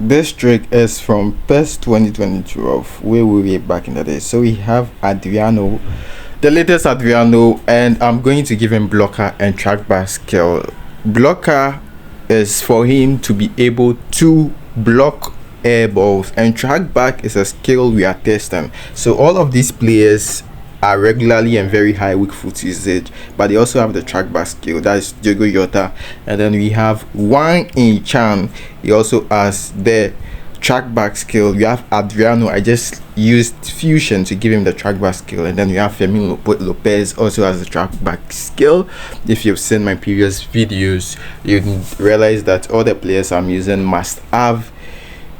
This trick is from PES 2012, way way back in the day. So we have Adriano, the latest Adriano, and I'm going to give him blocker and trackback skill. Blocker is for him to be able to block air balls, and trackback is a skill we are testing. So all of these players are regularly and very high weak foot usage, but they also have the trackback skill. That is Diogo Jota. And then we have Wang In Chan. He also has the trackback skill. We have Adriano. I just used fusion to give him the trackback skill. And then we have Fermin Lopez also has the trackback skill. If you've seen my previous videos, you realize that all the players I'm using must have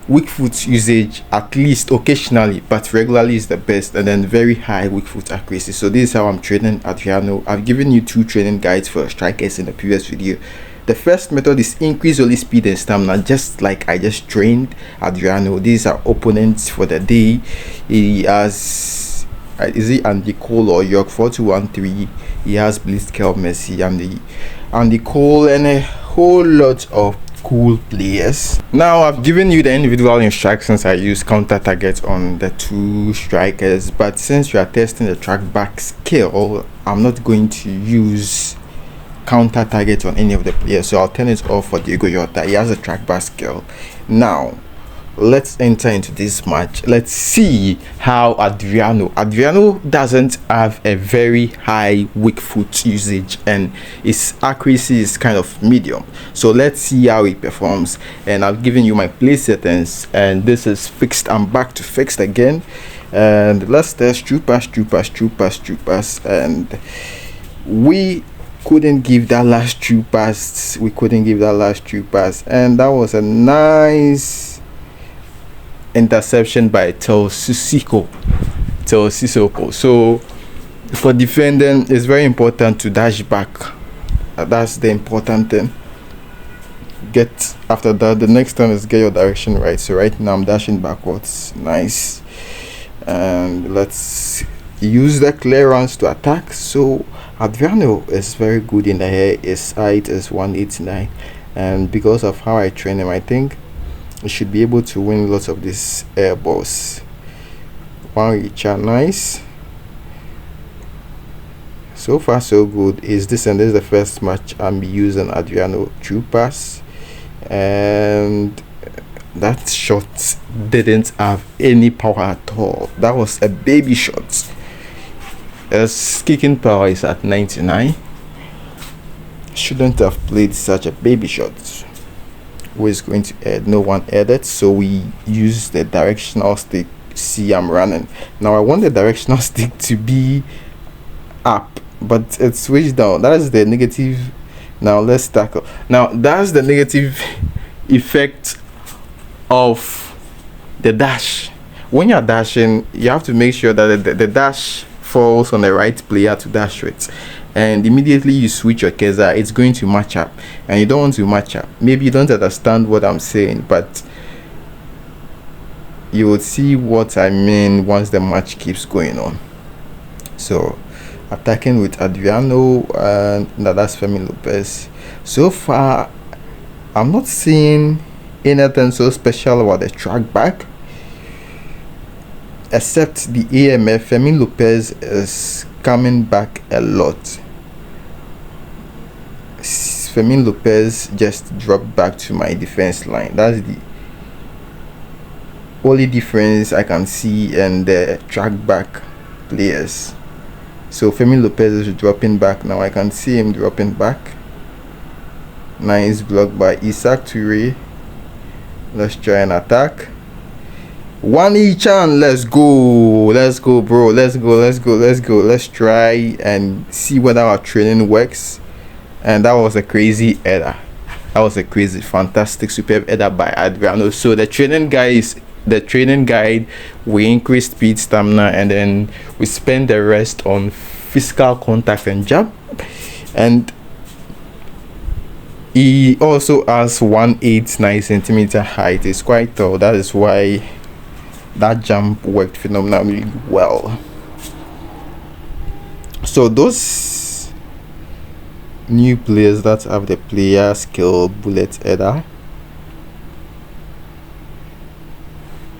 weak foot usage at least occasionally, but regularly is the best, and then very high weak foot accuracy. So this is how I'm training Adriano. I've given you 2 training guides for strikers in the previous video. The first method is increase only speed and stamina, just like I just trained Adriano. These are opponents for the day. He has is he Andy Cole or York 4213. He has Blitzkel, Messi, Andy Cole, and a whole lot of cool players. Now I've given you the individual instructions. I use counter targets on the 2 strikers, but since you are testing the trackback skill, I'm not going to use counter target on any of the players, so I'll turn it off for Diogo Jota. He has a trackback skill. Now let's enter into this match. Let's see how Adriano doesn't have a very high weak foot usage, and his accuracy is kind of medium. So let's see how he performs. And I've given you my play settings, and this is fixed. I'm back to fixed again, and let's test true pass, and we couldn't give that last true pass. And that was a nice interception by Tel Sissoko. So for defending, it's very important to dash back. That's the important thing. Get after that, the next time is get your direction right. So right now I'm dashing backwards. Nice. And let's use the clearance to attack. So Adriano is very good in the air. His height is 189, and because of how I train him, I think he should be able to win lots of these air balls. One each are nice. So far so good. Is this the first match I'm using Adriano true pass, and that shot didn't have any power at all. That was a baby shot. His kicking power is at 99. Shouldn't have played such a baby shot. Who is going to add? No one added, so we use the directional stick. See, I'm running now. I want the directional stick to be up, but it's switched down. That is the negative. Now let's tackle. Now that's the negative effect of the dash. When you're dashing, you have to make sure that the dash falls on the right player to dash it, and immediately you switch your cursor, it's going to match up, and you don't want to match up. Maybe you don't understand what I'm saying, but you will see what I mean once the match keeps going on. So attacking with Adriano, and that's Fermin Lopez. So far I'm not seeing anything so special about the trackback, except the AMF. Fermin Lopez is coming back a lot. Fermin Lopez just dropped back to my defense line. That's the only difference I can see in the trackback players. So Fermin Lopez is dropping back now. I can see him dropping back. Nice block by Isaac Toure. Let's try an attack. One each, and let's go, bro. Let's try and see whether our training works. And that was a crazy header. That was a crazy, fantastic, superb header by Adriano. So the training guide, we increase speed, stamina, and then we spend the rest on physical contact and jump. And he also has 189 centimeter height. It's quite tall. That is why that jump worked phenomenally well. So those new players that have the player skill bullet header,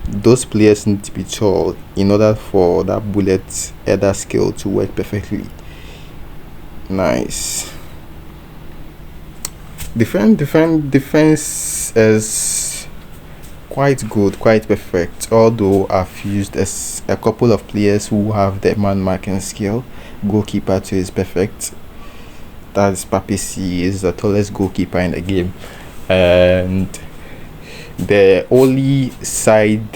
those players need to be tall in order for that bullet header skill to work perfectly. Nice. Defense is quite good, quite perfect, although I've used a couple of players who have the man marking skill. Goalkeeper too is perfect. That's Papi C, is the tallest goalkeeper in the game, and the only side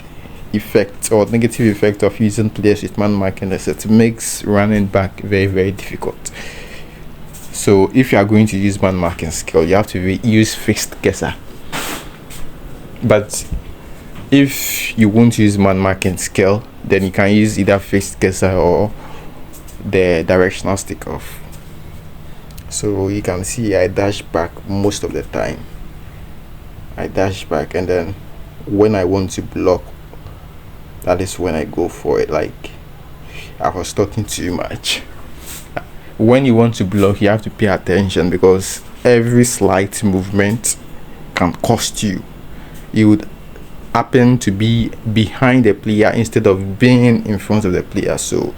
effect or negative effect of using players with man marking is it makes running back very, very difficult. So if you are going to use man marking skill, you have to use fixed gesser. But if you won't use man marking skill, then you can use either fixed gesser or the directional stick off. So you can see I dash back most of the time. I dash back, and then when I want to block, that is when I go for it. Like, I was talking too much. When you want to block, you have to pay attention, because every slight movement can cost you. You would happen to be behind the player instead of being in front of the player. So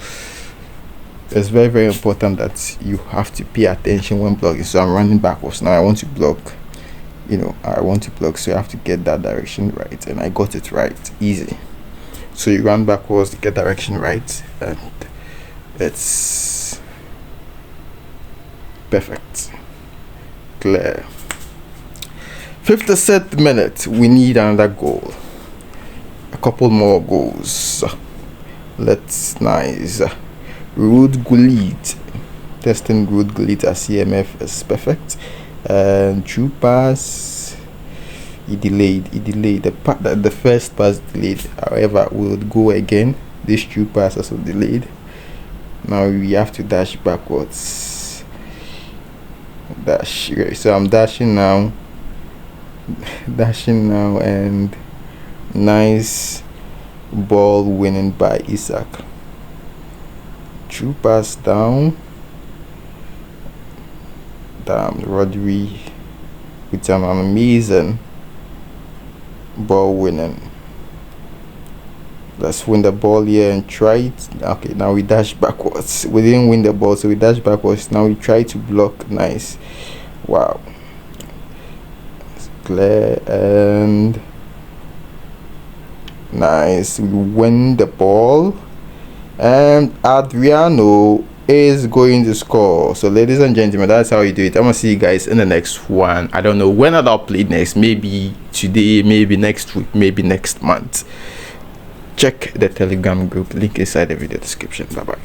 it's very, very important that you have to pay attention when blocking. So I'm running backwards now. I want to block. I want to block, so you have to get that direction right, and I got it right. Easy. So you run backwards to get direction right, and it's perfect. Clear. 57th minute, we need another goal. A couple more goals. Nice. Ruud Gullit. Testing Ruud Gullit as CMF is perfect. And true pass. He delayed. The first pass delayed. However, we would go again. This true pass also delayed. Now we have to dash backwards. Dash. So I'm dashing now. And nice ball winning by Isaac. True pass down. Rodri with an amazing ball winning. Let's win the ball here and try it. Okay, now we dash backwards. We didn't win the ball, so we dash backwards. Now we try to block. Nice. Wow. Clear and nice. We win the ball, and Adriano is going to score. So ladies and gentlemen, that's how you do it. I'm gonna see you guys in the next one. I don't know when I'll play next. Maybe today, maybe next week, maybe next month. Check the Telegram group, link inside the video description. Bye bye.